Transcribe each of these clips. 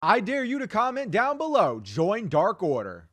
I dare you to comment down below. Join Dark Order.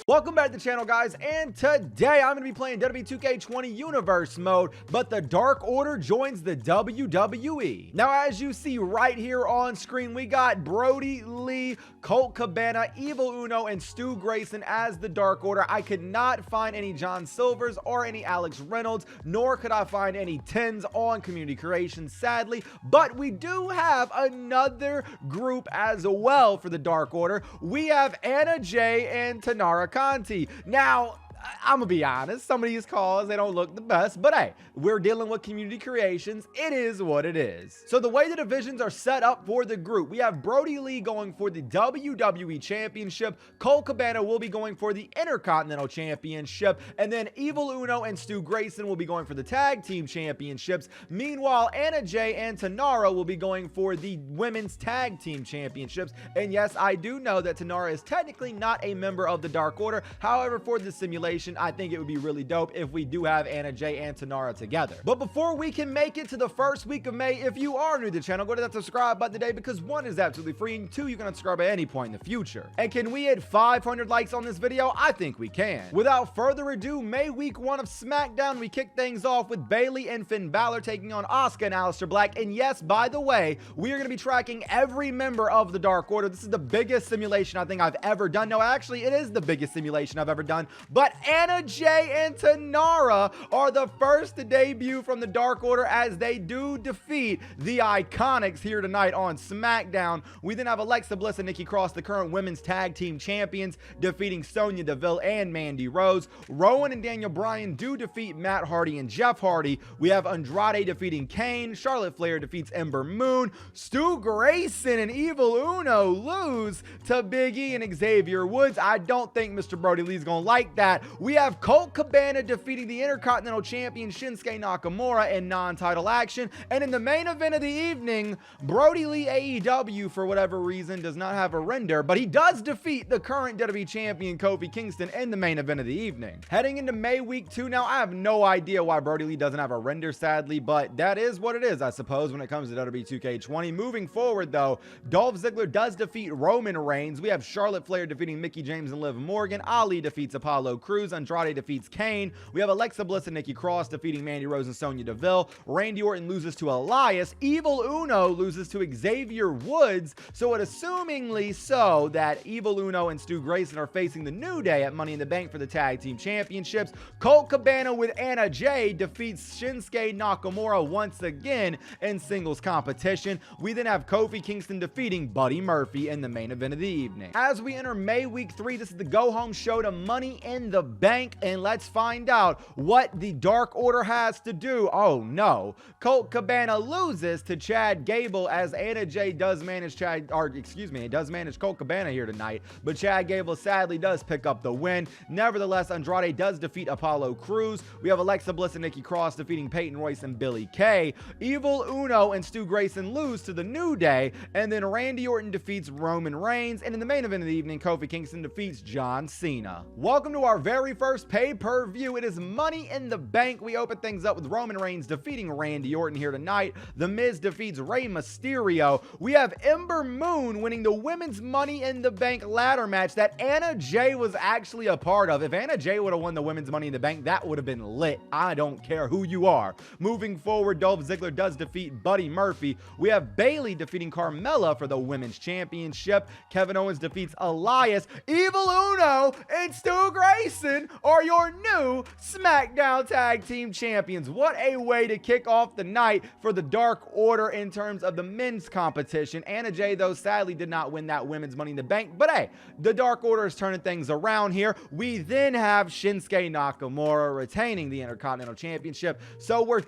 Welcome back to the channel, guys, and today I'm going to be playing WWE 2K20 Universe mode, but the Dark Order joins the WWE. Now, as you see right here on screen, we got Brodie Lee, Colt Cabana, Evil Uno, and Stu Grayson as the Dark Order. I could not find any John Silvers or any Alex Reynolds, nor could I find any 10s on Community Creations, sadly, but we do have another group as well for the Dark Order. We have Anna Jay and Tanara Conti. Now, I'm gonna be honest, some of these calls, they don't look the best, but hey, we're dealing with Community Creations. It is what it is. So the way the divisions are set up for the group, we have Brodie Lee going for the WWE Championship, Colt Cabana will be going for the Intercontinental Championship, and then Evil Uno and Stu Grayson will be going for the Tag Team Championships. Meanwhile, Anna Jay and Tanara will be going for the Women's Tag Team Championships. And yes, I do know that Tanara is technically not a member of the Dark Order. However, for the simulation, I think it would be really dope if we do have Anna Jay and Tanara together. But before we can make it to the first week of May, if you are new to the channel, go to that subscribe button today, because one, is absolutely free, and two, you can subscribe at any point in the future. And can we hit 500 likes on this video? I think we can. Without further ado, May week 1 of SmackDown, we kick things off with Bayley and Finn Balor taking on Asuka and Aleister Black. And yes, by the way, we are going to be tracking every member of the Dark Order. This is the biggest simulation I think I've ever done. No, actually, it is the biggest simulation I've ever done. But Anna Jay and Tanara are the first to debut from the Dark Order, as they do defeat the Iconics here tonight on SmackDown. We then have Alexa Bliss and Nikki Cross, the current women's tag team champions, defeating Sonya Deville and Mandy Rose. Rowan and Daniel Bryan do defeat Matt Hardy and Jeff Hardy. We have Andrade defeating Kane. Charlotte Flair defeats Ember Moon. Stu Grayson and Evil Uno lose to Big E and Xavier Woods. I don't think Mr. Brodie Lee's gonna like that. We have Colt Cabana defeating the Intercontinental Champion Shinsuke Nakamura in non-title action. And in the main event of the evening, Brodie Lee AEW, for whatever reason, does not have a render, but he does defeat the current WWE Champion Kofi Kingston in the main event of the evening. Heading into May week 2 now, I have no idea why Brodie Lee doesn't have a render, sadly, but that is what it is, I suppose, when it comes to WWE 2K20. Moving forward, though, Dolph Ziggler does defeat Roman Reigns. We have Charlotte Flair defeating Mickie James and Liv Morgan. Ali defeats Apollo Crews. Andrade defeats Kane. We have Alexa Bliss and Nikki Cross defeating Mandy Rose and Sonya Deville. Randy Orton loses to Elias. Evil Uno loses to Xavier Woods. So it assumingly so that Evil Uno and Stu Grayson are facing the New Day at Money in the Bank for the Tag Team Championships. Colt Cabana with Anna Jay defeats Shinsuke Nakamura once again in singles competition. We then have Kofi Kingston defeating Buddy Murphy in the main event of the evening. As we enter May week 3, this is the go-home show to Money in the Bank, and let's find out what the Dark Order has to do. Oh no, Colt Cabana loses to Chad Gable, as Anna Jay does manage does manage Colt Cabana here tonight, but Chad Gable sadly does pick up the win. Nevertheless, Andrade does defeat Apollo Crews. We have Alexa Bliss and Nikki Cross defeating Peyton Royce and Billie Kay. Evil Uno and Stu Grayson lose to the New Day, and then Randy Orton defeats Roman Reigns, and in the main event of the evening, Kofi Kingston defeats John Cena. Welcome to our very first pay-per-view. It is Money in the Bank. We open things up with Roman Reigns defeating Randy Orton here tonight. The Miz defeats Rey Mysterio. We have Ember Moon winning the Women's Money in the Bank ladder match that Anna Jay was actually a part of. If Anna Jay would have won the Women's Money in the Bank, that would have been lit. I don't care who you are. Moving forward, Dolph Ziggler does defeat Buddy Murphy. We have Bayley defeating Carmella for the Women's Championship. Kevin Owens defeats Elias. Evil Uno and Stu Grayson are your new SmackDown Tag Team Champions. What a way to kick off the night for the Dark Order in terms of the men's competition. Anna Jay, though, sadly did not win that Women's Money in the Bank, but hey, the Dark Order is turning things around here. We then have Shinsuke Nakamura retaining the Intercontinental Championship. So we're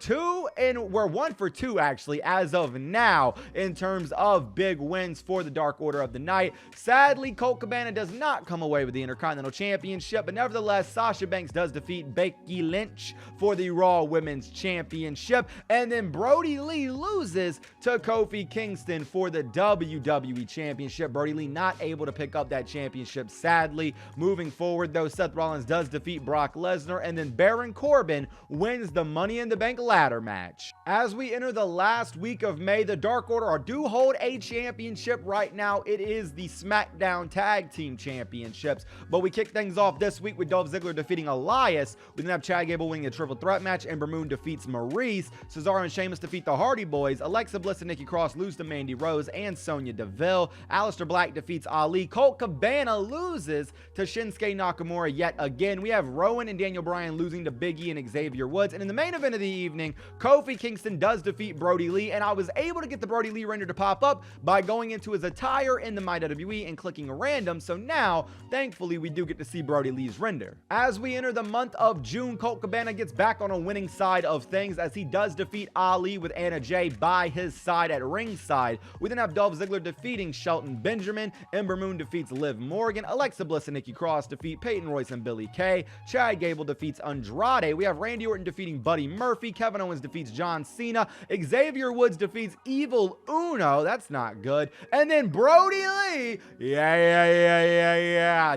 1 for 2 actually as of now in terms of big wins for the Dark Order of the night. Sadly, Colt Cabana does not come away with the Intercontinental Championship, but nevertheless, Nevertheless, Sasha Banks does defeat Becky Lynch for the Raw Women's Championship. And then Brodie Lee loses to Kofi Kingston for the WWE Championship. Brodie Lee not able to pick up that championship, sadly. Moving forward, though, Seth Rollins does defeat Brock Lesnar, and then Baron Corbin wins the Money in the Bank ladder match. As we enter the last week of May, the Dark Order do hold a championship right now. It is the SmackDown Tag Team Championships, but we kick things off this week with Dolph Ziggler defeating Elias. We then have Chad Gable winning a triple threat match. Ember Moon defeats Maurice. Cesaro and Sheamus defeat the Hardy Boys. Alexa Bliss and Nikki Cross lose to Mandy Rose and Sonya Deville. Aleister Black defeats Ali. Colt Cabana loses to Shinsuke Nakamura yet again. We have Rowan and Daniel Bryan losing to Big E and Xavier Woods. And in the main event of the evening, Kofi Kingston does defeat Brodie Lee, and I was able to get the Brodie Lee render to pop up by going into his attire in the WWE and clicking random. So now, thankfully, we do get to see Brodie Lee's render. As we enter the month of June, Colt Cabana gets back on a winning side of things as he does defeat Ali with Anna Jay by his side at ringside. We then have Dolph Ziggler defeating Shelton Benjamin. Ember Moon defeats Liv Morgan. Alexa Bliss and Nikki Cross defeat Peyton Royce and Billie Kay. Chad Gable defeats Andrade. We have Randy Orton defeating Buddy Murphy. Kevin Owens defeats John Cena. Xavier Woods defeats Evil Uno. That's not good. And then Brodie Lee,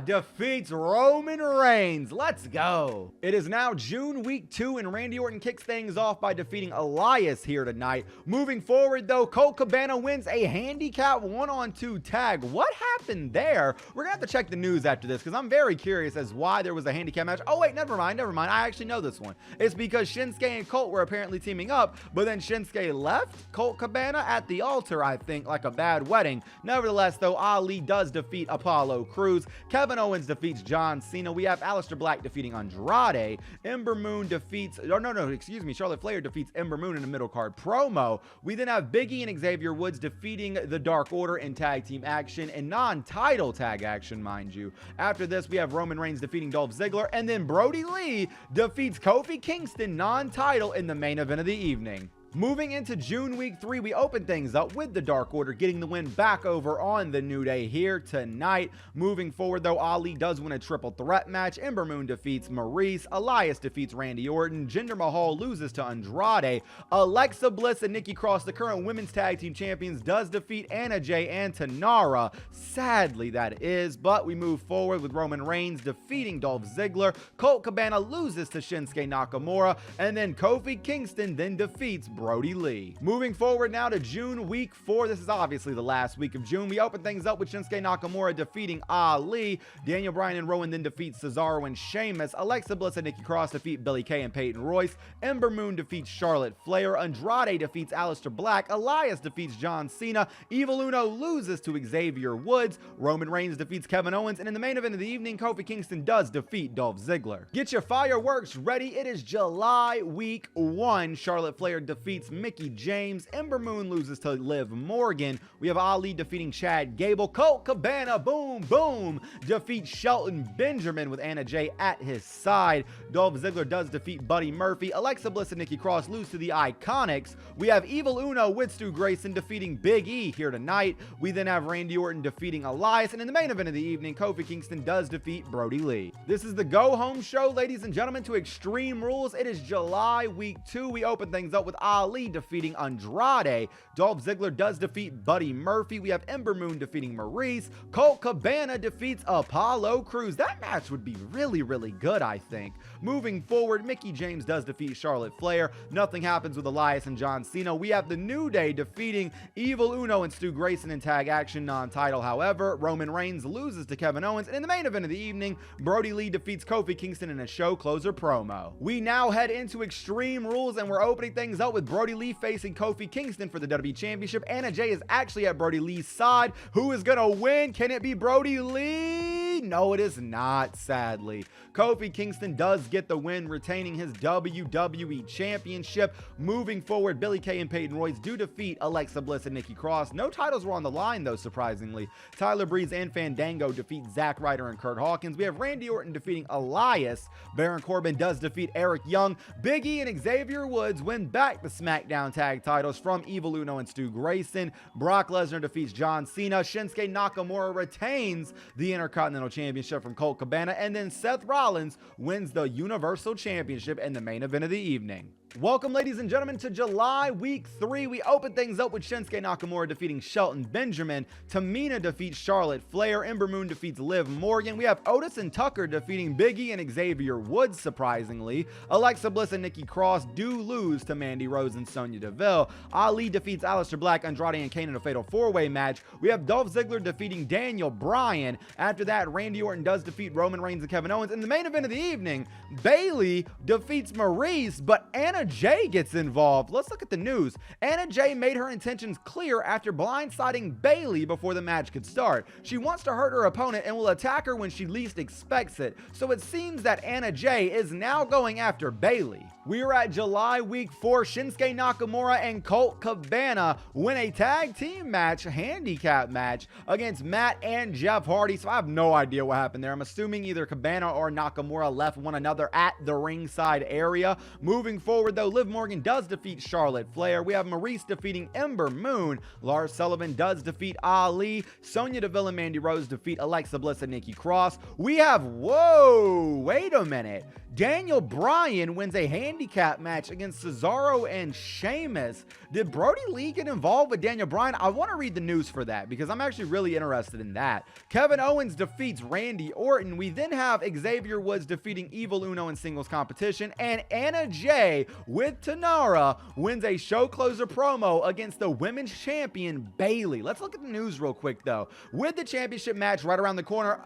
defeats Roman Reigns. Let's go. It is now June week 2, and Randy Orton kicks things off by defeating Elias here tonight. Moving forward, though, Colt Cabana wins a handicap 1-on-2 tag. What happened there? We're gonna have to check the news after this because I'm very curious as why there was a handicap match. Oh wait, never mind. I actually know this one. It's because Shinsuke and Colt were apparently teaming up, but then Shinsuke left Colt Cabana at the altar, I think, like a bad wedding. Nevertheless, though, Ali does defeat Apollo Crews. Kevin Owens defeats John Cena. We have Aleister Black defeating Andrade. Ember Moon defeats, Charlotte Flair defeats Ember Moon in a middle card promo. We then have Big E and Xavier Woods defeating the Dark Order in tag team action and non-title tag action, mind you. After this, we have Roman Reigns defeating Dolph Ziggler, and then Brodie Lee defeats Kofi Kingston non-title in the main event of the evening. Moving into June week 3, we open things up with the Dark Order getting the win back over on the New Day here tonight. Moving forward, though, Ali does win a triple threat match. Ember Moon defeats Maurice. Elias defeats Randy Orton. Jinder Mahal loses to Andrade. Alexa Bliss and Nikki Cross, the current women's tag team champions, does defeat Anna Jay and Tanara. Sadly, that is, but we move forward with Roman Reigns defeating Dolph Ziggler. Colt Cabana loses to Shinsuke Nakamura, and then Kofi Kingston then defeats Brodie Lee. Moving forward now to June week 4. This is obviously the last week of June. We open things up with Shinsuke Nakamura defeating Ali. Daniel Bryan and Rowan then defeat Cesaro and Sheamus. Alexa Bliss and Nikki Cross defeat Billie Kay and Peyton Royce. Ember Moon defeats Charlotte Flair. Andrade defeats Aleister Black. Elias defeats John Cena. Evil Uno loses to Xavier Woods. Roman Reigns defeats Kevin Owens. And in the main event of the evening, Kofi Kingston does defeat Dolph Ziggler. Get your fireworks ready. It is July week 1. Charlotte Flair defeats Mickie James. Ember Moon loses to Liv Morgan. We have Ali defeating Chad Gable. Colt Cabana, boom, boom, defeats Shelton Benjamin with Anna Jay at his side. Dolph Ziggler does defeat Buddy Murphy. Alexa Bliss and Nikki Cross lose to the Iconics. We have Evil Uno with Stu Grayson defeating Big E here tonight. We then have Randy Orton defeating Elias. And in the main event of the evening, Kofi Kingston does defeat Brodie Lee. This is the go-home show, ladies and gentlemen, to Extreme Rules. It is July week 2. We open things up with Ali defeating Andrade. Dolph Ziggler does defeat Buddy Murphy. We have Ember Moon defeating Maurice. Colt Cabana defeats Apollo Crews. That match would be really, really good, I think. Moving forward, Mickie James does defeat Charlotte Flair. Nothing happens with Elias and John Cena. We have the New Day defeating Evil Uno and Stu Grayson in tag action non-title. However, Roman Reigns loses to Kevin Owens. And in the main event of the evening, Brodie Lee defeats Kofi Kingston in a show closer promo. We now head into Extreme Rules, and we're opening things up with Brodie Lee facing Kofi Kingston for the WWE Championship. Anna Jay is actually at Brodie Lee's side. Who is gonna win? Can it be Brodie Lee? No, it is not, sadly. Kofi Kingston does get the win, retaining his WWE Championship. Moving forward, Billie Kay and Peyton Royce do defeat Alexa Bliss and Nikki Cross. No titles were on the line, though, surprisingly. Tyler Breeze and Fandango defeat Zack Ryder and Kurt Hawkins. We have Randy Orton defeating Elias. Baron Corbin does defeat Eric Young. Big E and Xavier Woods win back the SmackDown tag titles from Evil Uno and Stu Grayson. Brock Lesnar defeats John Cena. Shinsuke Nakamura retains the Intercontinental Intercontinental Championship from Colt Cabana, and then Seth Rollins wins the Universal Championship in the main event of the evening. Welcome, ladies and gentlemen, to July Week 3. We open things up with Shinsuke Nakamura defeating Shelton Benjamin. Tamina defeats Charlotte Flair. Ember Moon defeats Liv Morgan. We have Otis and Tucker defeating Big E and Xavier Woods, surprisingly. Alexa Bliss and Nikki Cross do lose to Mandy Rose and Sonya Deville. Ali defeats Aleister Black, Andrade, and Kane in a fatal 4-way match. We have Dolph Ziggler defeating Daniel Bryan. After that, Randy Orton does defeat Roman Reigns and Kevin Owens. In the main event of the evening, Bayley defeats Maurice, but Anna Jay gets involved. Let's look at the news. Anna Jay made her intentions clear after blindsiding Bayley before the match could start. She wants to hurt her opponent and will attack her when she least expects it. So it seems that Anna Jay is now going after Bayley. We are at July Week 4. Shinsuke Nakamura and Colt Cabana win a tag team match, handicap match, against Matt and Jeff Hardy. So I have no idea what happened there. I'm assuming either Cabana or Nakamura left one another at the ringside area. Moving forward, though, Liv Morgan does defeat Charlotte Flair. We have Maurice defeating Ember Moon. Lars Sullivan does defeat Ali. Sonya Deville and Mandy Rose defeat Alexa Bliss and Nikki Cross. We have, whoa, wait a minute. Daniel Bryan wins a handicap match against Cesaro and Sheamus. Did Brodie Lee get involved with Daniel Bryan? I want to read the news for that because I'm actually really interested in that. Kevin Owens defeats Randy Orton. We then have Xavier Woods defeating Evil Uno in singles competition, and Anna Jay with Tanara wins a show closer promo against the women's champion Bayley. Let's look at the news real quick though. With the championship match right around the corner,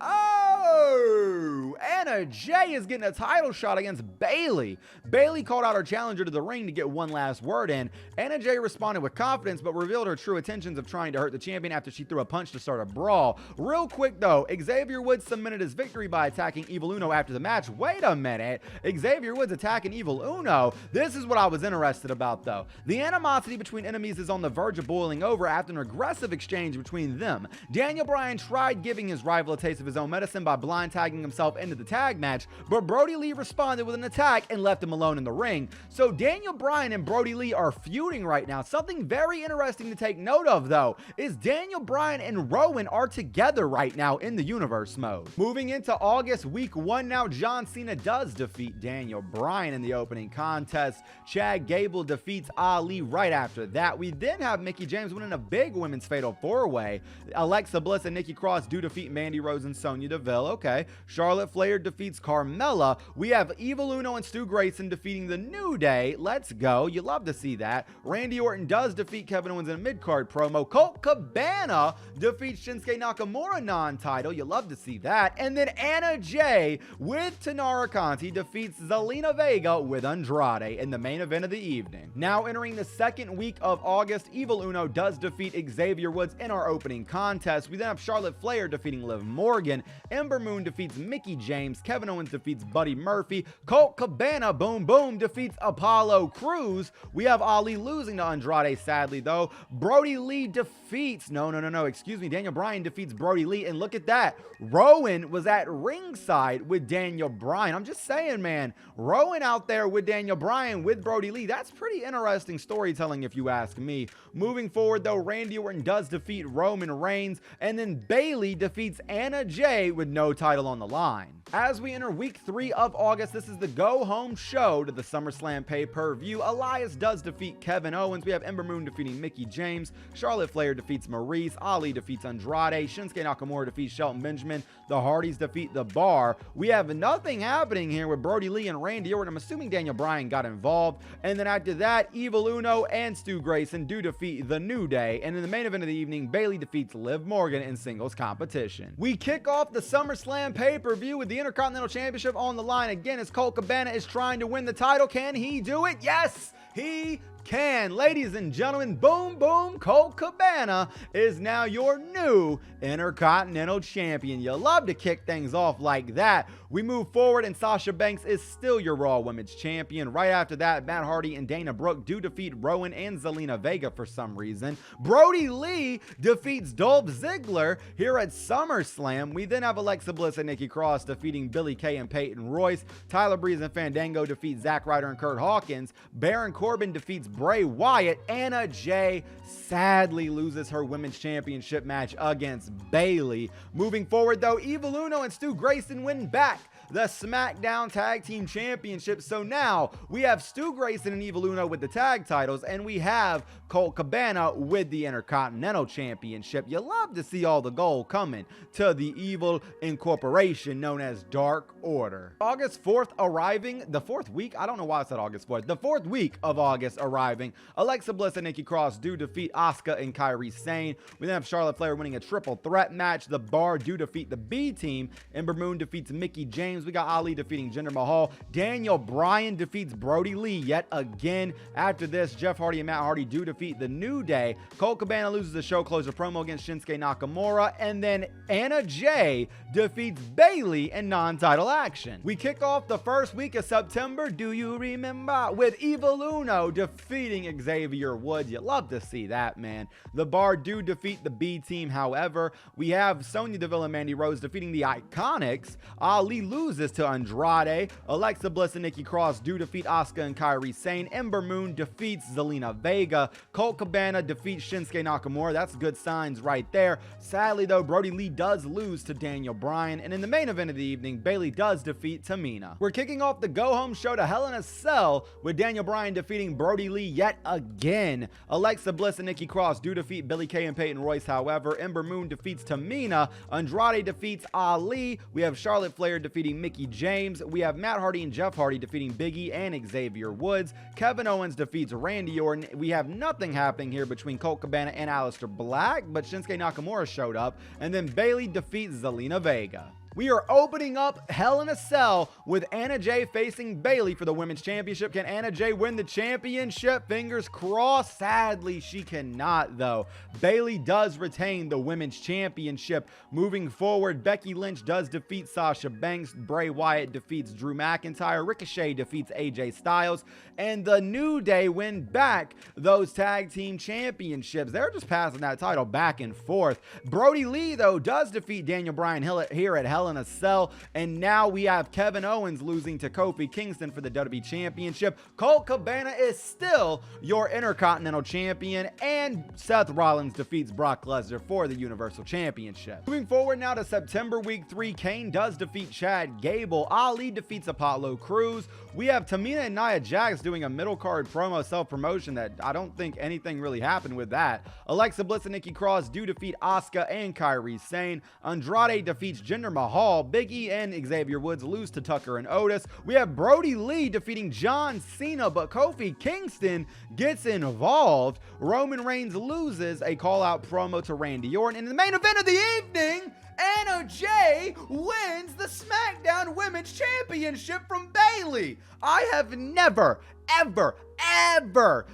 Anna Jay is getting a title shot against Bayley. Bayley called out her challenger to the ring to get one last word in. Anna Jay responded with confidence but revealed her true intentions of trying to hurt the champion after she threw a punch to start a brawl. Real quick though, Xavier Woods cemented his victory by attacking Evil Uno after the match. Wait a minute, Xavier Woods attacking Evil Uno? This is what I was interested about though. The animosity between enemies is on the verge of boiling over after an aggressive exchange between them. Daniel Bryan tried giving his rival a taste of his own medicine by blind tagging himself into the tag match, but Brodie Lee responded with an attack and left him alone in the ring. So Daniel Bryan and Brodie Lee are feuding right now. Something very interesting to take note of though is Daniel Bryan and Rowan are together right now in the universe mode. Moving into August Week 1 now, John Cena does defeat Daniel Bryan in the opening contest. Chad Gable defeats Ali right after that. We then have Mickie James winning a big women's fatal 4-way. Alexa Bliss and Nikki Cross do defeat Mandy Rose and Sonya Deville. Okay. Charlotte Flair defeats Carmella. We have Evil Uno and Stu Grayson defeating the New Day. Let's go. You love to see that. Randy Orton does defeat Kevin Owens in a mid-card promo. Colt Cabana defeats Shinsuke Nakamura non-title. You love to see that. And then Anna Jay with Tanara Conti defeats Zelina Vega with Andrade in the main event of the evening. Now entering the second week of August, Evil Uno does defeat Xavier Woods in our opening contest. We then have Charlotte Flair defeating Liv Morgan. Ember Moon defeats Mickie James. Kevin Owens defeats Buddy Murphy. Colt Cabana, boom, boom, defeats Apollo Crews. We have Ali losing to Andrade, sadly, though. Brodie Lee defeats, Daniel Bryan defeats Brodie Lee. And look at that. Rowan was at ringside with Daniel Bryan. I'm just saying, man. Rowan out there with Daniel Bryan with Brodie Lee. That's pretty interesting storytelling, if you ask me. Moving forward, though, Randy Orton does defeat Roman Reigns. And then Bayley defeats Anna Jay with no title on the line. As we enter week 3 of August, this is the go-home show to the SummerSlam pay-per-view. Elias does defeat Kevin Owens. We have Ember Moon defeating Mickie James. Charlotte Flair defeats Maurice. Ali defeats Andrade. Shinsuke Nakamura defeats Shelton Benjamin. The Hardys defeat The Bar. We have nothing happening here with Brodie Lee and Randy Orton. I'm assuming Daniel Bryan got involved. And then after that, Evil Uno and Stu Grayson do defeat The New Day. And in the main event of the evening, Bayley defeats Liv Morgan in singles competition. We kick off the SummerSlam pay-per-view with the Intercontinental Championship on the line again as Colt Cabana is trying to win the title. Can he do it? Yes, he can. Ladies and gentlemen, boom, boom, Colt Cabana is now your new Intercontinental Champion. You love to kick things off like that. We move forward and Sasha Banks is still your Raw Women's Champion. Right after that, Matt Hardy and Dana Brooke do defeat Rowan and Zelina Vega for some reason. Brodie Lee defeats Dolph Ziggler here at SummerSlam. We then have Alexa Bliss and Nikki Cross defeating Billie Kay and Peyton Royce. Tyler Breeze and Fandango defeat Zack Ryder and Kurt Hawkins. Baron Corbin defeats Bray Wyatt. Anna Jay sadly loses her Women's Championship match against Bayley. Moving forward, though, Evil Uno and Stu Grayson win back the SmackDown Tag Team Championship. So now we have Stu Grayson and Evil Uno with the tag titles, and we have Colt Cabana with the Intercontinental Championship. You love to see all the gold coming to the evil incorporation known as Dark Order. August 4th arriving, the 4th week, I don't know why I said August 4th, the 4th week of August arriving, Alexa Bliss and Nikki Cross do defeat Asuka and Kairi Sane. We then have Charlotte Flair winning a triple threat match. The Bar do defeat the B Team. Ember Moon defeats Mickie James. We got Ali defeating Jinder Mahal. Daniel Bryan defeats Brodie Lee yet again. After this, Jeff Hardy and Matt Hardy do defeat the New Day. Colt Cabana loses the show closer promo against Shinsuke Nakamura. And then Anna Jay defeats Bayley in non-title action. We kick off the first week of September, do you remember, with Evil Uno defeating Xavier Woods. You love to see that, man. The Bar do defeat the B Team. However, we have Sonya Deville and Mandy Rose defeating the Iconics. Ali loses to Andrade. Alexa Bliss and Nikki Cross do defeat Asuka and Kairi Sane. Ember Moon defeats Zelina Vega. Colt Cabana defeats Shinsuke Nakamura. That's good signs right there. Sadly, though, Brodie Lee does lose to Daniel Bryan. And in the main event of the evening, Bayley does defeat Tamina. We're kicking off the go-home show to Hell in a Cell with Daniel Bryan defeating Brodie Lee yet again. Alexa Bliss and Nikki Cross do defeat Billie Kay and Peyton Royce. However, Ember Moon defeats Tamina. Andrade defeats Ali. We have Charlotte Flair defeating Mickie James. We have Matt Hardy and Jeff Hardy defeating Big E and Xavier Woods. Kevin Owens defeats Randy Orton. We have nothing happening here between Colt Cabana and Aleister Black, but Shinsuke Nakamura showed up. And then Bayley defeats Zelina Vega. We are opening up Hell in a Cell with Anna Jay facing Bayley for the Women's Championship. Can Anna Jay win the championship? Fingers crossed. Sadly, she cannot, though. Bayley does retain the Women's Championship. Moving forward, Becky Lynch does defeat Sasha Banks. Bray Wyatt defeats Drew McIntyre. Ricochet defeats AJ Styles. And the New Day win back those Tag Team Championships. They're just passing that title back and forth. Brodie Lee, though, does defeat Daniel Bryan here at Hell in a Cell, and now we have Kevin Owens losing to Kofi Kingston for the WWE Championship. Colt Cabana is still your Intercontinental Champion, and Seth Rollins defeats Brock Lesnar for the Universal Championship. Moving forward now to September Week 3, Kane does defeat Chad Gable. Ali defeats Apollo Crews. We have Tamina and Nia Jax doing a middle card promo self-promotion that I don't think anything really happened with that. Alexa Bliss and Nikki Cross do defeat Asuka and Kairi Sane. Andrade defeats Jinder Mahal. Big E and Xavier Woods lose to Tucker and Otis. We have Brodie Lee defeating John Cena, but Kofi Kingston gets involved. Roman Reigns loses a call-out promo to Randy Orton. And in the main event of the evening, Anna Jay wins the SmackDown Women's Championship from Bayley. I have never, ever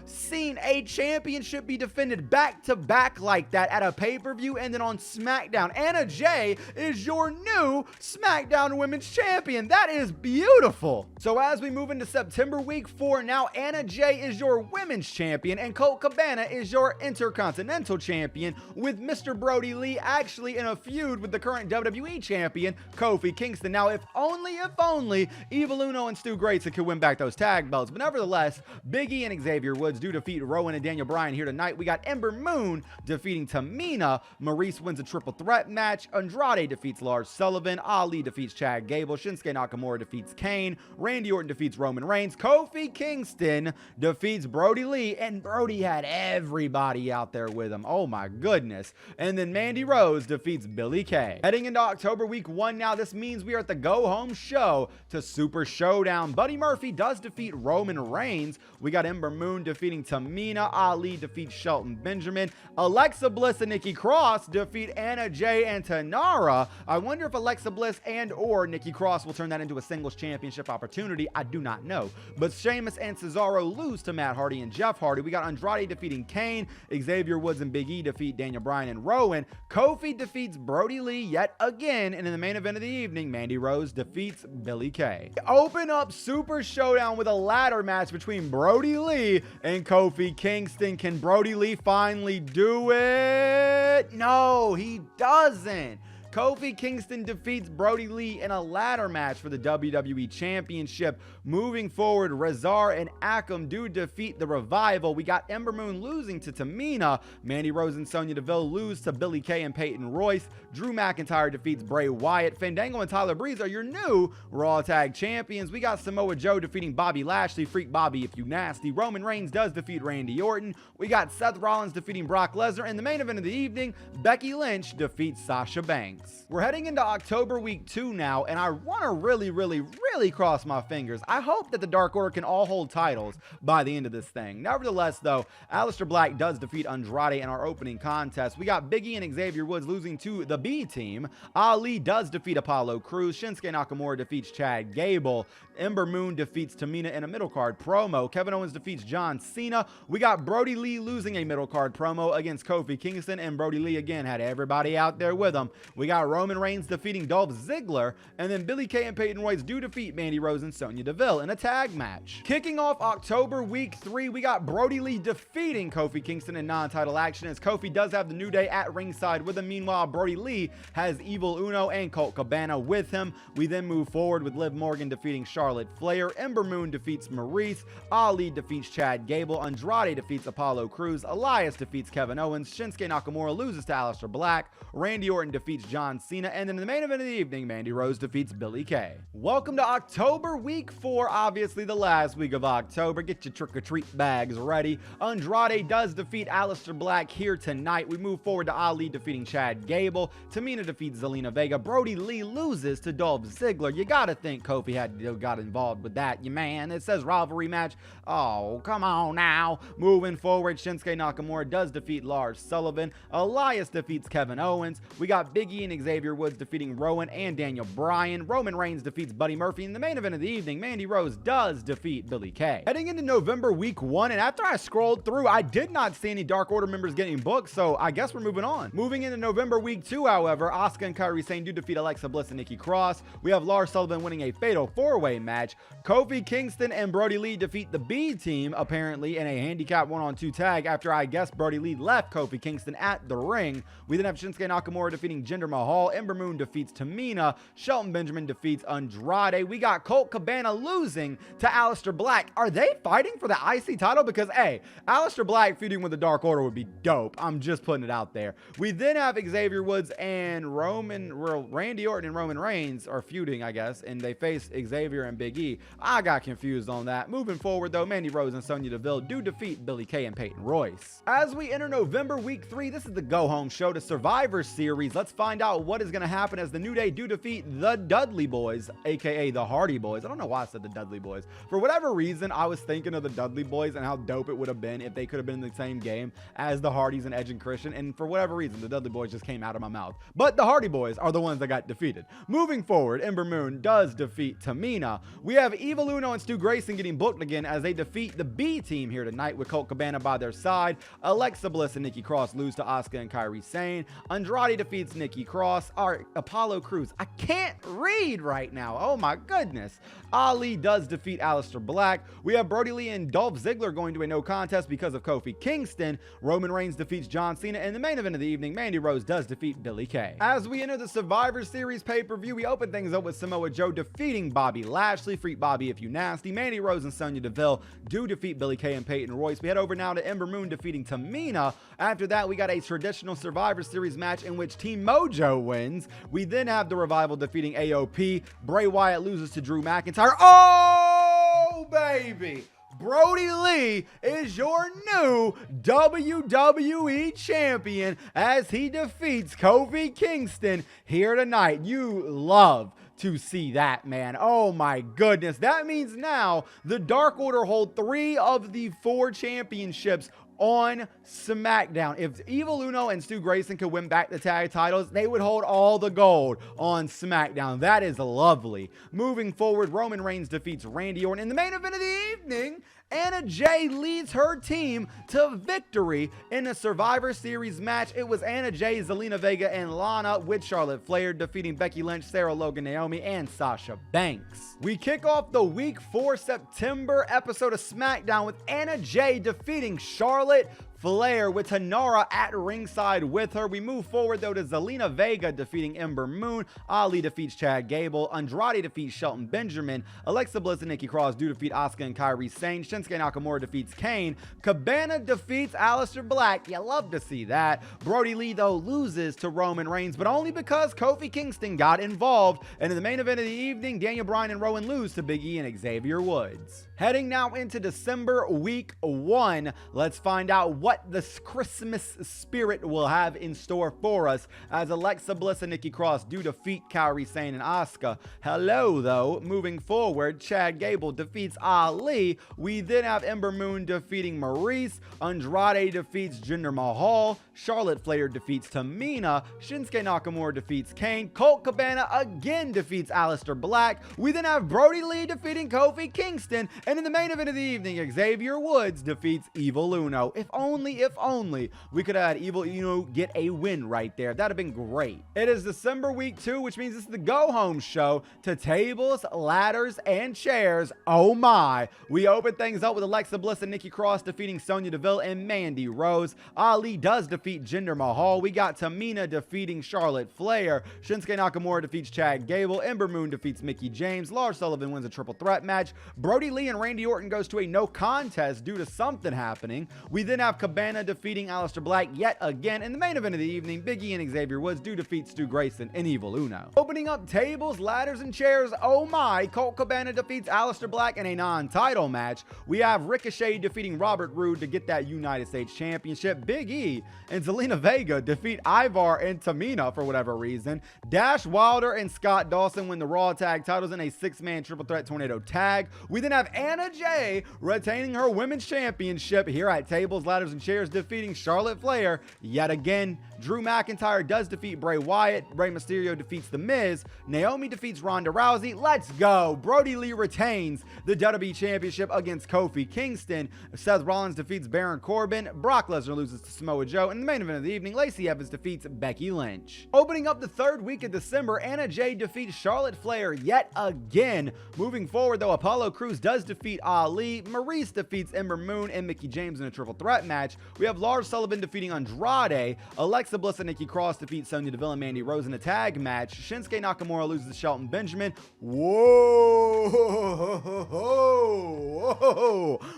seen a championship be defended back-to-back like that at a pay-per-view and then on SmackDown. Anna Jay is your new SmackDown Women's Champion. That is beautiful. So as we move into September Week 4, now Anna Jay is your Women's Champion and Colt Cabana is your Intercontinental Champion, with Mr. Brodie Lee actually in a feud with the current WWE Champion, Kofi Kingston. Now, if only Evil Uno and Stu Grayson could win back those tag belts, but nevertheless, Big E and Xavier Woods do defeat Rowan and Daniel Bryan here tonight. We got Ember Moon defeating Tamina. Maurice wins a triple threat match. Andrade defeats Lars Sullivan. Ali defeats Chad Gable. Shinsuke Nakamura defeats Kane. Randy Orton defeats Roman Reigns. Kofi Kingston defeats Brodie Lee. And Brodie had everybody out there with him. Oh my goodness. And then Mandy Rose defeats Billie Kay. Heading into October Week 1 now, this means we are at the go-home show to Super Showdown. Buddy Murphy does defeat Roman Reigns. We got Ember Moon defeating Tamina. Ali defeats Shelton Benjamin. Alexa Bliss and Nikki Cross defeat Anna Jay and Tanara. I wonder if Alexa Bliss and or Nikki Cross will turn that into a singles championship opportunity. I do not know. But Sheamus and Cesaro lose to Matt Hardy and Jeff Hardy. We got Andrade defeating Kane. Xavier Woods and Big E defeat Daniel Bryan and Rowan. Kofi defeats Brodie Lee yet again. And in the main event of the evening, Mandy Rose defeats Billie Kay. Open up Super Showdown with a ladder match between Brodie Lee and Kofi Kingston. Can Brodie Lee finally do it? No, he doesn't. Kofi Kingston defeats Brodie Lee in a ladder match for the WWE Championship. Moving forward, Razar and Akam do defeat the Revival. We got Ember Moon losing to Tamina. Mandy Rose and Sonya Deville lose to Billie Kay and Peyton Royce. Drew McIntyre defeats Bray Wyatt. Fandango and Tyler Breeze are your new Raw Tag Champions. We got Samoa Joe defeating Bobby Lashley. Freak Bobby if you nasty. Roman Reigns does defeat Randy Orton. We got Seth Rollins defeating Brock Lesnar. And the main event of the evening, Becky Lynch defeats Sasha Banks. We're heading into October week 2 now, and I want to really cross my fingers. I hope that the Dark Order can all hold titles by the end of this thing. Nevertheless, though, Aleister Black does defeat Andrade in our opening contest. We got Big E and Xavier Woods losing to the B team. Ali does defeat Apollo Crews. Shinsuke Nakamura defeats Chad Gable. Ember Moon defeats Tamina in a middle card promo. Kevin Owens defeats John Cena. We got Brodie Lee losing a middle card promo against Kofi Kingston, and Brodie Lee again had everybody out there with him. We got Roman Reigns defeating Dolph Ziggler, and then Billie Kay and Peyton Royce do defeat Mandy Rose and Sonya Deville in a tag match. Kicking off October week 3, we got Brodie Lee defeating Kofi Kingston in non-title action, as Kofi does have the New Day at ringside with him. Meanwhile, Brodie Lee has Evil Uno and Colt Cabana with him. We then move forward with Liv Morgan defeating Charlotte Flair. Ember Moon defeats Maurice. Ali defeats Chad Gable. Andrade defeats Apollo Crews. Elias defeats Kevin Owens. Shinsuke Nakamura loses to Aleister Black. Randy Orton defeats John Cena. And then in the main event of the evening, Mandy Rose defeats Billie Kay. Welcome to October week 4, obviously the last week of October. Get your trick-or-treat bags ready. Andrade does defeat Aleister Black here tonight. We move forward to Ali defeating Chad Gable. Tamina defeats Zelina Vega. Brodie Lee loses to Dolph Ziggler. You gotta think Kofi got involved with that, you man. It says rivalry match. Oh, come on now. Moving forward, Shinsuke Nakamura does defeat Lars Sullivan. Elias defeats Kevin Owens. We got Big E and Xavier Woods defeating Rowan and Daniel Bryan. Roman Reigns defeats Buddy Murphy. In the main event of the evening, Mandy Rose does defeat Billie Kay. Heading into November week 1, and after I scrolled through, I did not see any Dark Order members getting booked, so I guess we're moving on. Moving into November week 2, however, Asuka and Kairi Sane do defeat Alexa Bliss and Nikki Cross. We have Lars Sullivan winning a fatal 4-way match. Kofi Kingston and Brodie Lee defeat the B team, apparently, in a handicap 1-on-2 tag after I guess Brodie Lee left Kofi Kingston at the ring. We then have Shinsuke Nakamura defeating Jinder Mahal. Ember Moon defeats Tamina. Shelton Benjamin defeats Andrade. We got Colt Cabana losing to Aleister Black. Are they fighting for the IC title? Because, hey, Aleister Black feuding with the Dark Order would be dope. I'm just putting it out there. We then have Xavier Woods and Randy Orton and Roman Reigns are feuding, I guess, and they face Xavier and Big E. I got confused on that. Moving forward, though, Mandy Rose and Sonya Deville do defeat Billie Kay and Peyton Royce. As we enter November week 3, this is the go-home show to Survivor Series. Let's find out what is going to happen as the New Day do defeat the Dudley Boys, aka the Hardy Boys. I don't know why I said the Dudley Boys. For whatever reason, I was thinking of the Dudley Boys and how dope it would have been if they could have been in the same game as the Hardys and Edge and Christian, and for whatever reason, the Dudley Boys just came out of my mouth. But the Hardy Boys are the ones that got defeated. Moving forward, Ember Moon does defeat Tamina. We have Evil Uno and Stu Grayson getting booked again as they defeat the B team here tonight with Colt Cabana by their side. Alexa Bliss and Nikki Cross lose to Asuka and Kairi Sane. Andrade defeats Nikki Cross. Apollo Crews. I can't read right now. Oh my goodness. Ali does defeat Aleister Black. We have Brodie Lee and Dolph Ziggler going to a no contest because of Kofi Kingston. Roman Reigns defeats John Cena. And the main event of the evening, Mandy Rose does defeat Billie Kay. As we enter the Survivor Series pay-per-view, we open things up with Samoa Joe defeating Bobby Lashley. Freak Bobby if you nasty. Mandy Rose and Sonya Deville do defeat Billie Kay and Peyton Royce. We head over now to Ember Moon defeating Tamina. After that, we got a traditional Survivor Series match in which Team Mojo wins. We then have the Revival defeating AOP. Bray Wyatt loses to Drew McIntyre. Oh, baby! Brodie Lee is your new WWE champion as he defeats Kofi Kingston here tonight. You love to see that, man. Oh my goodness. That means now the Dark Order hold 3 of the 4 championships on SmackDown. If Evil Uno and Stu Grayson could win back the tag titles, they would hold all the gold on SmackDown. That is lovely. Moving forward, Roman Reigns defeats Randy Orton. In the main event of the evening, Anna Jay leads her team to victory in a Survivor Series match. It was Anna Jay, Zelina Vega, and Lana with Charlotte Flair defeating Becky Lynch, Sarah Logan, Naomi, and Sasha Banks. We kick off the week 4 September episode of SmackDown with Anna Jay defeating Charlotte Flair with Tanara at ringside with her. We move forward though to Zelina Vega defeating Ember Moon. Ali defeats Chad Gable. Andrade defeats Shelton Benjamin. Alexa Bliss and Nikki Cross do defeat Asuka and Kairi Sane. Shinsuke Nakamura defeats Kane. Cabana defeats Aleister Black. You love to see that. Brodie Lee though loses to Roman Reigns, but only because Kofi Kingston got involved. And in the main event of the evening, Daniel Bryan and Rowan lose to Big E and Xavier Woods. Heading now into December week 1, let's find out what the Christmas spirit will have in store for us as Alexa Bliss and Nikki Cross do defeat Kairi Sane and Asuka. Hello though, moving forward, Chad Gable defeats Ali. We then have Ember Moon defeating Maurice. Andrade defeats Jinder Mahal. Charlotte Flair defeats Tamina. Shinsuke Nakamura defeats Kane. Colt Cabana again defeats Aleister Black. We then have Brodie Lee defeating Kofi Kingston. And in the main event of the evening, Xavier Woods defeats Evil Uno. If only we could have had Evil Uno get a win right there. That'd have been great. It is December week 2, which means this is the go-home show to tables, ladders, and chairs. Oh my. We open things up with Alexa Bliss and Nikki Cross defeating Sonya Deville and Mandy Rose. Ali does defeat Jinder Mahal. We got Tamina defeating Charlotte Flair. Shinsuke Nakamura defeats Chad Gable. Ember Moon defeats Mickie James. Lars Sullivan wins a triple threat match. Brodie Lee and Randy Orton goes to a no contest due to something happening. We then have Cabana defeating Aleister Black yet again. In the main event of the evening, Big E and Xavier Woods do defeat Stu Grayson and Evil Uno. Opening up tables, ladders, and chairs, oh my, Colt Cabana defeats Aleister Black in a non-title match. We have Ricochet defeating Robert Roode to get that United States Championship. Big E and Zelina Vega defeat Ivar and Tamina for whatever reason. Dash Wilder and Scott Dawson win the Raw Tag titles in a 6-man triple threat tornado tag. We then have Anna Jay retaining her women's championship here at tables, ladders, and chairs, defeating Charlotte Flair yet again. Drew McIntyre does defeat Bray Wyatt. Rey Mysterio defeats The Miz. Naomi defeats Ronda Rousey. Let's go. Brodie Lee retains the WWE Championship against Kofi Kingston. Seth Rollins defeats Baron Corbin. Brock Lesnar loses to Samoa Joe. In the main event of the evening, Lacey Evans defeats Becky Lynch. Opening up the third week of December, Anna Jay defeats Charlotte Flair yet again. Moving forward though, Apollo Crews does defeat Ali. Maurice defeats Ember Moon and Mickie James in a triple threat match. We have Lars Sullivan defeating Andrade. Alexa Bliss and Nikki Cross defeat Sonya Deville and Mandy Rose in a tag match. Shinsuke Nakamura loses to Shelton Benjamin. Whoa!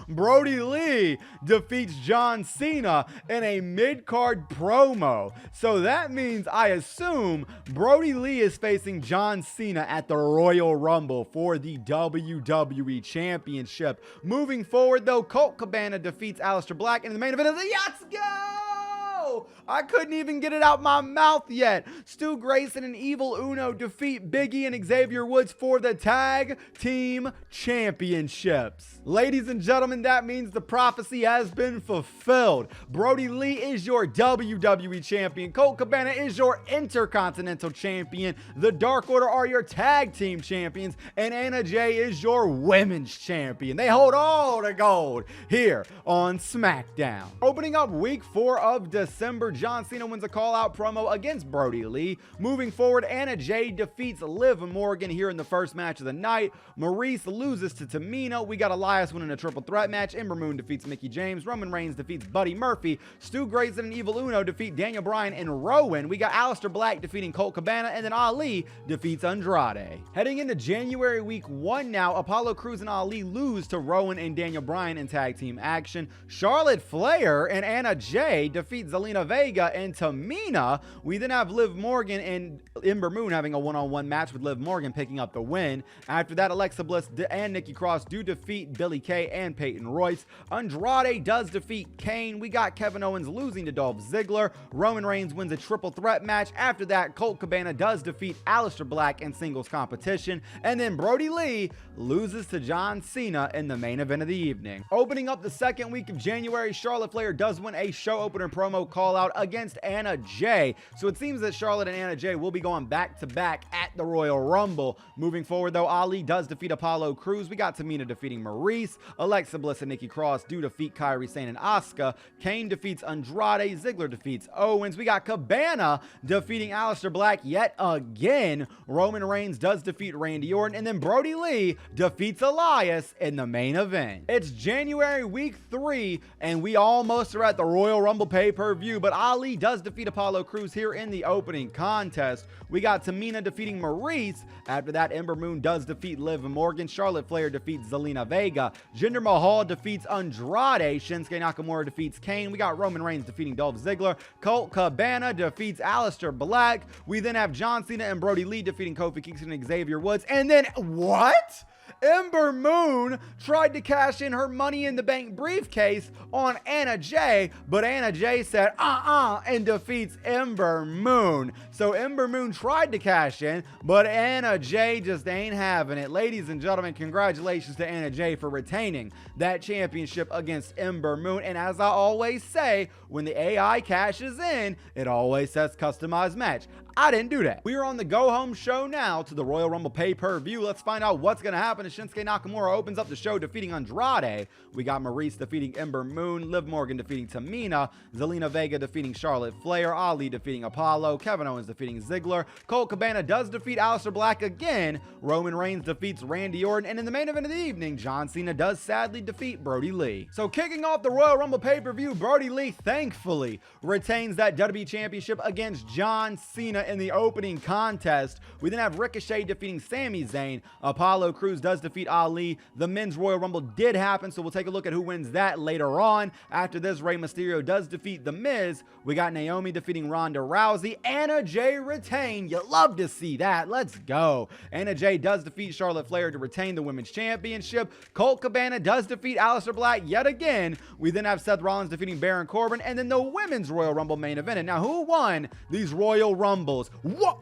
Brodie Lee defeats John Cena in a mid-card promo. So that means, I assume, Brodie Lee is facing John Cena at the Royal Rumble for the WWE Championship. Moving forward though, Colt Cabana defeats Aleister Black in the main event of the Let's Go! I couldn't even get it out my mouth yet. Stu Grayson and Evil Uno defeat Big E and Xavier Woods for the Tag Team Championships. Ladies and gentlemen, that means the prophecy has been fulfilled. Brodie Lee is your WWE Champion. Colt Cabana is your Intercontinental Champion. The Dark Order are your Tag Team Champions. And Anna Jay is your Women's Champion. They hold all the gold here on SmackDown. Opening up week 4 of December, John Cena wins a call-out promo against Brodie Lee. Moving forward, Anna Jay defeats Liv Morgan here in the first match of the night. Maurice loses to Tamina. We got Elias winning a triple threat match. Ember Moon defeats Mickie James. Roman Reigns defeats Buddy Murphy. Stu Grayson and Evil Uno defeat Daniel Bryan and Rowan. We got Aleister Black defeating Colt Cabana, and then Ali defeats Andrade. Heading into January week 1 now, Apollo Crews and Ali lose to Rowan and Daniel Bryan in tag team action. Charlotte Flair and Anna Jay defeat Zelina Vega and Tamina. We then have Liv Morgan and Ember Moon having a one-on-one match with Liv Morgan picking up the win. After that, Alexa Bliss and Nikki Cross do defeat Billie Kay and Peyton Royce. Andrade does defeat Kane. We got Kevin Owens losing to Dolph Ziggler. Roman Reigns wins a triple threat match. After that, Colt Cabana does defeat Aleister Black in singles competition. And then Brodie Lee loses to John Cena in the main event of the evening. Opening up the second week of January, Charlotte Flair does win a show opener promo call out against Anna Jay. So it seems that Charlotte and Anna Jay will be going back-to-back at the Royal Rumble. Moving forward, though, Ali does defeat Apollo Crews. We got Tamina defeating Maurice. Alexa Bliss and Nikki Cross do defeat Kairi Sane and Asuka. Kane defeats Andrade. Ziggler defeats Owens. We got Cabana defeating Aleister Black yet again. Roman Reigns does defeat Randy Orton. And then Brodie Lee defeats Elias in the main event. It's January week 3, and we almost are at the Royal Rumble pay-per-view, but Ali does defeat Apollo Crews here in the opening contest. We got Tamina defeating Maurice. After that, Ember Moon does defeat Liv Morgan. Charlotte Flair defeats Zelina Vega. Jinder Mahal defeats Andrade. Shinsuke Nakamura defeats Kane. We got Roman Reigns defeating Dolph Ziggler. Colt Cabana defeats Aleister Black. We then have John Cena and Brodie Lee defeating Kofi Kingston and Xavier Woods. And then, what? Ember Moon tried to cash in her Money in the Bank briefcase on Anna Jay, but Anna Jay said, and defeats Ember Moon. So Ember Moon tried to cash in, but Anna Jay just ain't having it. Ladies and gentlemen, congratulations to Anna Jay for retaining that championship against Ember Moon. And as I always say, when the AI cashes in, it always says customized match. I didn't do that. We are on the go-home show now to the Royal Rumble pay-per-view. Let's find out what's going to happen as Shinsuke Nakamura opens up the show defeating Andrade. We got Maurice defeating Ember Moon, Liv Morgan defeating Tamina, Zelina Vega defeating Charlotte Flair, Ali defeating Apollo, Kevin Owens defeating Ziggler, Colt Cabana does defeat Aleister Black again, Roman Reigns defeats Randy Orton, and in the main event of the evening, John Cena does sadly defeat Brodie Lee. So kicking off the Royal Rumble pay-per-view, Brodie Lee thankfully retains that WWE Championship against John Cena in the opening contest. We then have Ricochet defeating Sami Zayn. Apollo Crews does defeat Ali. The men's Royal Rumble did happen, so we'll take a look at who wins that later on. After this, Rey Mysterio does defeat The Miz. We got Naomi defeating Ronda Rousey. Anna Jay retained. You love to see that. Let's go. Anna Jay does defeat Charlotte Flair to retain the Women's Championship. Colt Cabana does defeat Aleister Black yet again. We then have Seth Rollins defeating Baron Corbin, and then the Women's Royal Rumble main event. And now, who won these Royal Rumbles? What?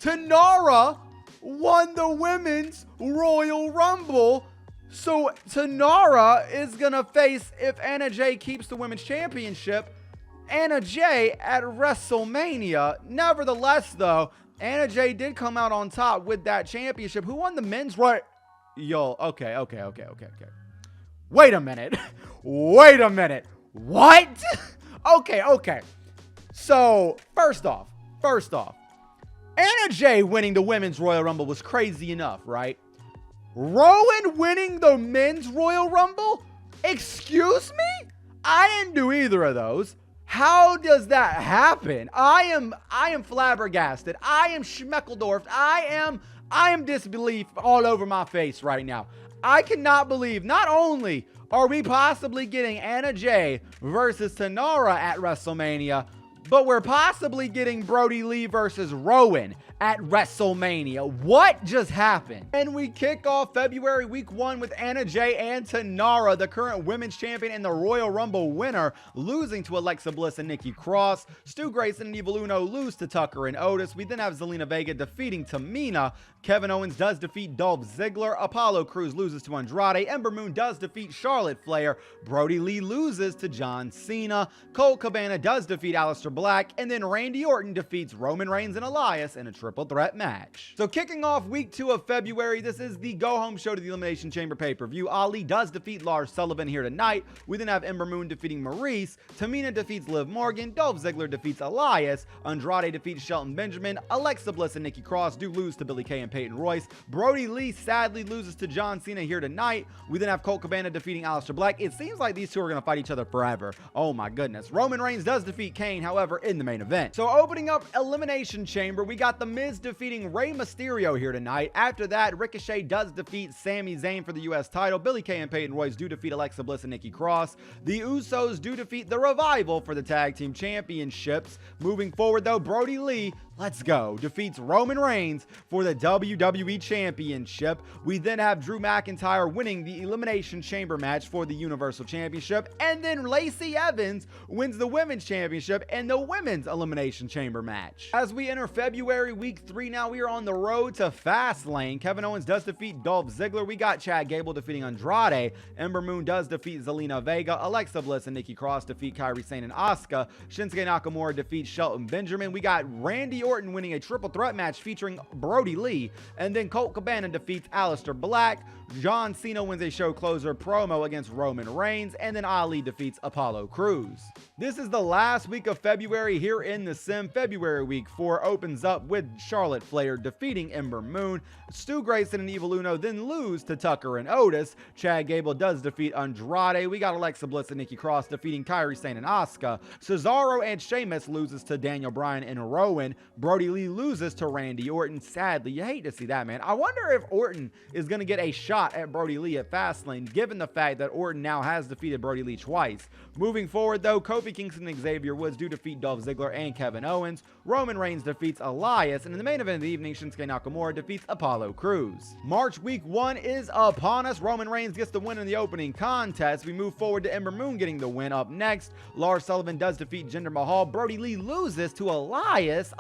Tanara won the Women's Royal Rumble. So Tanara is going to face, if Anna Jay keeps the Women's Championship, Anna Jay at WrestleMania. Nevertheless, though, Anna Jay did come out on top with that championship. Who won the men's right? Yo, okay. Wait a minute. Wait a minute. What? Okay. So, first off, Anna Jay winning the Women's Royal Rumble was crazy enough, right? Rowan winning the Men's Royal Rumble? Excuse me? I didn't do either of those. How does that happen? I am flabbergasted. I am schmeckeldorfed. I am disbelief all over my face right now. I cannot believe, not only are we possibly getting Anna Jay versus Tanara at WrestleMania, but we're possibly getting Brodie Lee versus Rowan at WrestleMania. What just happened? And we kick off February week 1 with Anna Jay and Tanara, the current women's champion and the Royal Rumble winner, losing to Alexa Bliss and Nikki Cross. Stu Grayson and Evil Uno lose to Tucker and Otis. We then have Zelina Vega defeating Tamina. Kevin Owens does defeat Dolph Ziggler. Apollo Crews loses to Andrade. Ember Moon does defeat Charlotte Flair. Brodie Lee loses to John Cena. Colt Cabana does defeat Aleister Black. And then Randy Orton defeats Roman Reigns and Elias in a triple threat match. So kicking off week 2 of February, this is the go-home show to the Elimination Chamber pay-per-view. Ali does defeat Lars Sullivan here tonight. We then have Ember Moon defeating Maurice. Tamina defeats Liv Morgan. Dolph Ziggler defeats Elias. Andrade defeats Shelton Benjamin. Alexa Bliss and Nikki Cross do lose to Billie Kay and Peyton Royce. Brodie Lee sadly loses to John Cena here tonight. We then have Colt Cabana defeating Aleister Black. It seems like these two are going to fight each other forever. Oh my goodness. Roman Reigns does defeat Kane, however, in the main event. So opening up Elimination Chamber, we got The Miz defeating Rey Mysterio here tonight. After that, Ricochet does defeat Sami Zayn for the U.S. title. Billie Kay and Peyton Royce do defeat Alexa Bliss and Nikki Cross. The Usos do defeat The Revival for the Tag Team Championships. Moving forward, though, Brodie Lee, let's go, defeats Roman Reigns for the WWE Championship. We then have Drew McIntyre winning the Elimination Chamber match for the Universal Championship. And then Lacey Evans wins the Women's Championship. And the Women's Elimination Chamber match. As we enter February week 3 now, we are on the road to Fastlane. Kevin Owens does defeat Dolph Ziggler. We got Chad Gable defeating Andrade. Ember Moon does defeat Zelina Vega. Alexa Bliss and Nikki Cross defeat Kairi Sane and Asuka. Shinsuke Nakamura defeats Shelton Benjamin. We got Randy Orton winning a triple threat match featuring Brodie Lee. And then Colt Cabana defeats Aleister Black. John Cena wins a show closer promo against Roman Reigns. And then Ali defeats Apollo Crews. This is the last week of February here in the Sim. February week 4 opens up with Charlotte Flair defeating Ember Moon. Stu Grayson and Evil Uno then lose to Tucker and Otis. Chad Gable does defeat Andrade. We got Alexa Bliss and Nikki Cross defeating Kairi Sane and Asuka. Cesaro and Sheamus loses to Daniel Bryan and Rowan. Brodie Lee loses to Randy Orton. Sadly, you hate to see that, man. I wonder if Orton is going to get a shot at Brodie Lee at Fastlane, given the fact that Orton now has defeated Brodie Lee twice. Moving forward, though, Kofi Kingston and Xavier Woods do defeat Dolph Ziggler and Kevin Owens. Roman Reigns defeats Elias, and in the main event of the evening, Shinsuke Nakamura defeats Apollo Crews. March week 1 is upon us. Roman Reigns gets the win in the opening contest. We move forward to Ember Moon getting the win. Up next, Lars Sullivan does defeat Jinder Mahal. Brodie Lee loses to Elias.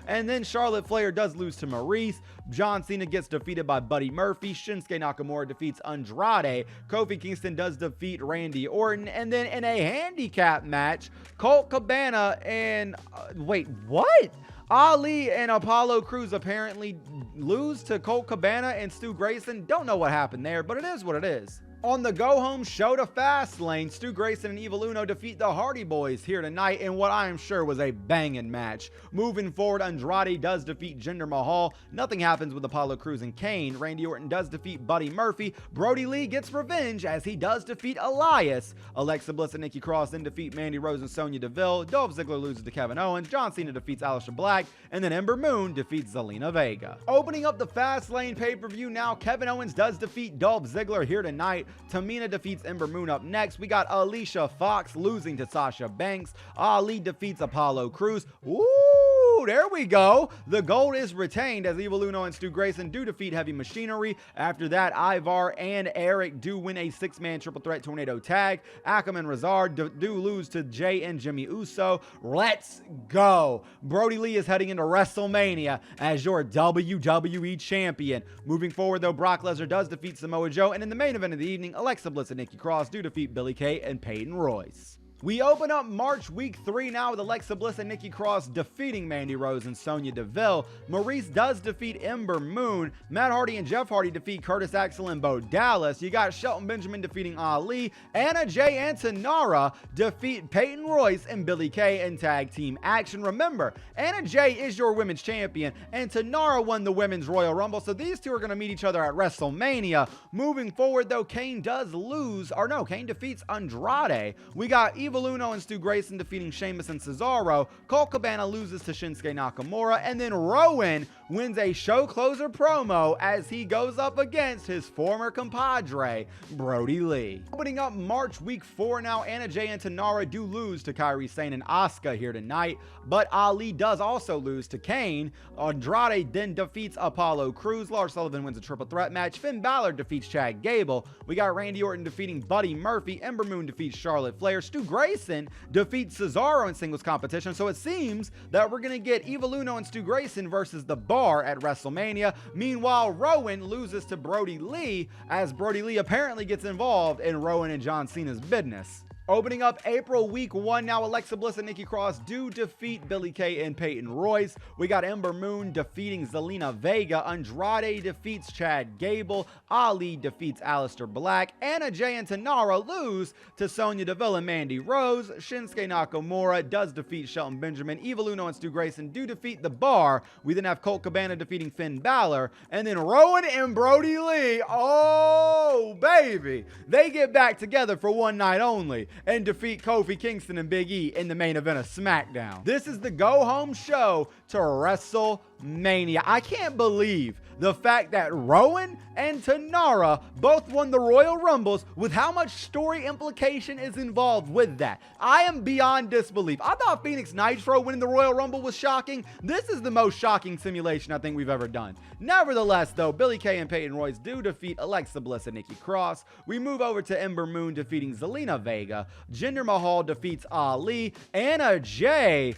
And then Charlotte Flair does lose to Maurice. John Cena gets defeated by Buddy Murphy. Shinsuke Nakamura defeats Andrade. Kofi Kingston does defeat Randy Orton. And then in a handicap match, Colt Cabana and... wait, what? Ali and Apollo Crews apparently lose to Colt Cabana and Stu Grayson. Don't know what happened there, but it is what it is. On the go-home show to Fastlane, Stu Grayson and Evil Uno defeat the Hardy Boys here tonight in what I am sure was a banging match. Moving forward, Andrade does defeat Jinder Mahal. Nothing happens with Apollo Crews and Kane. Randy Orton does defeat Buddy Murphy. Brodie Lee gets revenge as he does defeat Elias. Alexa Bliss and Nikki Cross then defeat Mandy Rose and Sonya Deville. Dolph Ziggler loses to Kevin Owens. John Cena defeats Aleister Black. And then Ember Moon defeats Zelina Vega. Opening up the Fastlane pay-per-view now, Kevin Owens does defeat Dolph Ziggler here tonight. Tamina defeats Ember Moon up next. We got Alicia Fox losing to Sasha Banks. Ali defeats Apollo Crews. Ooh, there we go. The gold is retained as Evil Uno and Stu Grayson do defeat Heavy Machinery. After that, Ivar and Eric do win a 6-man triple threat tornado tag. Akam and Razard do lose to Jay and Jimmy Uso. Let's go. Brodie Lee is heading into WrestleMania as your WWE champion. Moving forward, though, Brock Lesnar does defeat Samoa Joe. And in the main event of the evening, Alexa Bliss and Nikki Cross do defeat Billie Kay and Peyton Royce. We open up March week 3 now with Alexa Bliss and Nikki Cross defeating Mandy Rose and Sonya Deville. Maurice does defeat Ember Moon. Matt Hardy and Jeff Hardy defeat Curtis Axel and Bo Dallas. You got Shelton Benjamin defeating Ali. Anna Jay and Tanara defeat Peyton Royce and Billie Kay in tag team action. Remember, Anna Jay is your women's champion and Tanara won the women's Royal Rumble, so these two are going to meet each other at WrestleMania. Moving forward, though, Kane defeats Andrade. We got Evil Uno and Stu Grayson defeating Sheamus and Cesaro. Colt Cabana loses to Shinsuke Nakamura. And then Rowan wins a show closer promo as he goes up against his former compadre, Brodie Lee. Opening up March week 4 now, Anna Jay and Tanara do lose to Kairi Sane and Asuka here tonight, but Ali does also lose to Kane. Andrade then defeats Apollo Crews. Lars Sullivan wins a triple threat match. Finn Balor defeats Chad Gable. We got Randy Orton defeating Buddy Murphy. Ember Moon defeats Charlotte Flair. Stu Grayson defeats Cesaro in singles competition, so it seems that we're going to get Evil Uno and Stu Grayson versus The Bar at WrestleMania. Meanwhile, Rowan loses to Brodie Lee as Brodie Lee apparently gets involved in Rowan and John Cena's business. Opening up April week 1 now, Alexa Bliss and Nikki Cross do defeat Billie Kay and Peyton Royce. We got Ember Moon defeating Zelina Vega. Andrade defeats Chad Gable. Ali defeats Aleister Black. Anna Jay and Tanara lose to Sonya Deville and Mandy Rose. Shinsuke Nakamura does defeat Shelton Benjamin. Evil Uno and Stu Grayson do defeat The Bar. We then have Colt Cabana defeating Finn Balor. And then Rowan and Brodie Lee, oh baby, they get back together for one night only and defeat Kofi Kingston and Big E in the main event of SmackDown. This is the go-home show to WrestleMania. I can't believe the fact that Rowan and Tanara both won the Royal Rumbles with how much story implication is involved with that. I am beyond disbelief. I thought Phoenix Nitro winning the Royal Rumble was shocking. This is the most shocking simulation I think we've ever done. Nevertheless, though, Billie Kay and Peyton Royce do defeat Alexa Bliss and Nikki Cross. We move over to Ember Moon defeating Zelina Vega. Sasha. Jinder Mahal defeats Ali. Anna Jay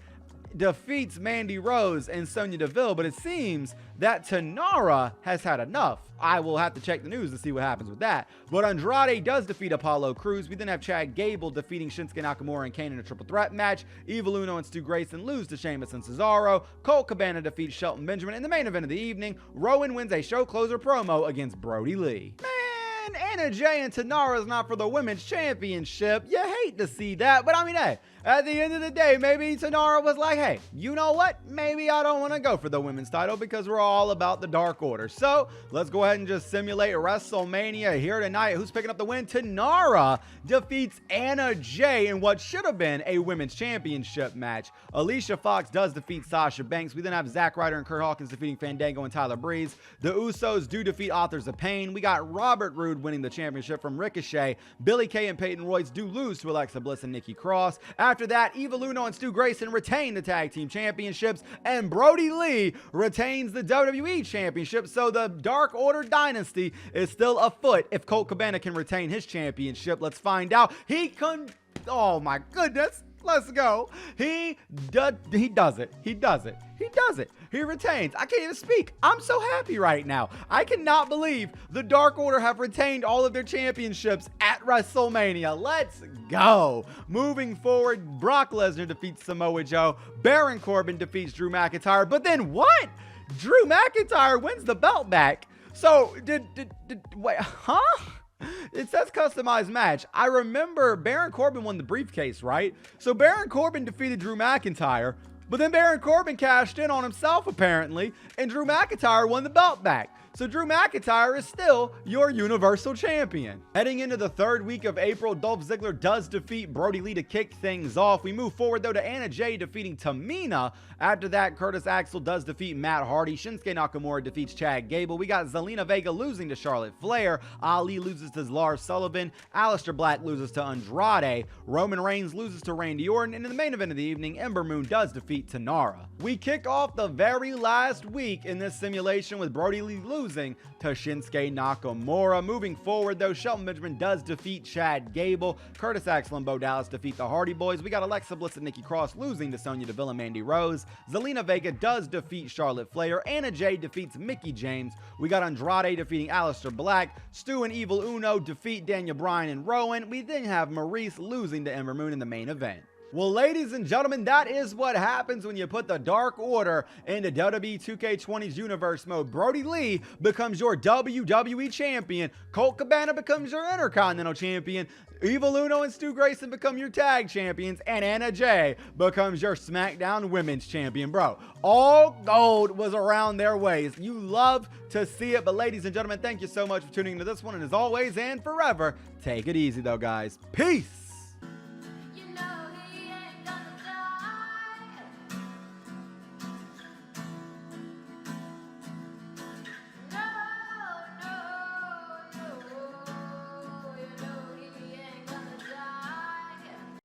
defeats Mandy Rose and Sonya Deville, but it seems that Tanara has had enough. I will have to check the news to see what happens with that. But Andrade does defeat Apollo Crews. We then have Chad Gable defeating Shinsuke Nakamura and Kane in a triple threat match. Evil Uno and Stu Grayson lose to Sheamus and Cesaro. Colt Cabana defeats Shelton Benjamin. In the main event of the evening, Rowan wins a show closer promo against Brodie Lee. Man, Anna Jay and Tanara is not for the women's championship. You hate to see that, but I mean, hey, at the end of the day, maybe Tanara was like, hey, you know what? Maybe I don't want to go for the women's title because we're all about the Dark Order. So let's go ahead and just simulate WrestleMania here tonight. Who's picking up the win? Tanara defeats Anna Jay in what should have been a women's championship match. Alicia Fox does defeat Sasha Banks. We then have Zack Ryder and Kurt Hawkins defeating Fandango and Tyler Breeze. The Usos do defeat Authors of Pain. We got Robert Roode winning the championship from Ricochet. Billy Kay and Peyton Royce do lose to Alexa Bliss and Nikki Cross. After that, Evil Uno and Stu Grayson retain the tag team championships, and Brodie Lee retains the WWE championship. So the Dark Order dynasty is still afoot if Colt Cabana can retain his championship. Let's find out. Oh my goodness. Let's go. He does it. He does it. He does it. He retains. I can't even speak. I'm so happy right now. I cannot believe the Dark Order have retained all of their championships at WrestleMania. Let's go. Moving forward, Brock Lesnar defeats Samoa Joe. Baron Corbin defeats Drew McIntyre. But then what? Drew McIntyre wins the belt back. So wait, huh? It says customized match. I remember Baron Corbin won the briefcase, right? So Baron Corbin defeated Drew McIntyre, but then Baron Corbin cashed in on himself apparently, and Drew McIntyre won the belt back. So Drew McIntyre is still your Universal Champion. Heading into the third week of April, Dolph Ziggler does defeat Brodie Lee to kick things off. We move forward, though, to Anna Jay defeating Tamina. After that, Curtis Axel does defeat Matt Hardy. Shinsuke Nakamura defeats Chad Gable. We got Zelina Vega losing to Charlotte Flair. Ali loses to Lars Sullivan. Aleister Black loses to Andrade. Roman Reigns loses to Randy Orton. And in the main event of the evening, Ember Moon does defeat Tanara. We kick off the very last week in this simulation with Brodie Lee losing to Shinsuke Nakamura. Moving forward, though, Shelton Benjamin does defeat Chad Gable. Curtis Axel and Bo Dallas defeat the Hardy Boys. We got Alexa Bliss and Nikki Cross losing to Sonya Deville and Mandy Rose. Zelina Vega does defeat Charlotte Flair. Anna Jay defeats Mickie James. We got Andrade defeating Aleister Black. Stu and Evil Uno defeat Daniel Bryan and Rowan. We then have Maurice losing to Ember Moon in the main event. Well, ladies and gentlemen, that is what happens when you put the Dark Order into WWE 2K20's Universe mode. Brodie Lee becomes your WWE Champion. Colt Cabana becomes your Intercontinental Champion. Evil Uno and Stu Grayson become your Tag Champions. And Anna Jay becomes your SmackDown Women's Champion. Bro, all gold was around their ways. You love to see it. But ladies and gentlemen, thank you so much for tuning into this one. And as always and forever, take it easy though, guys. Peace.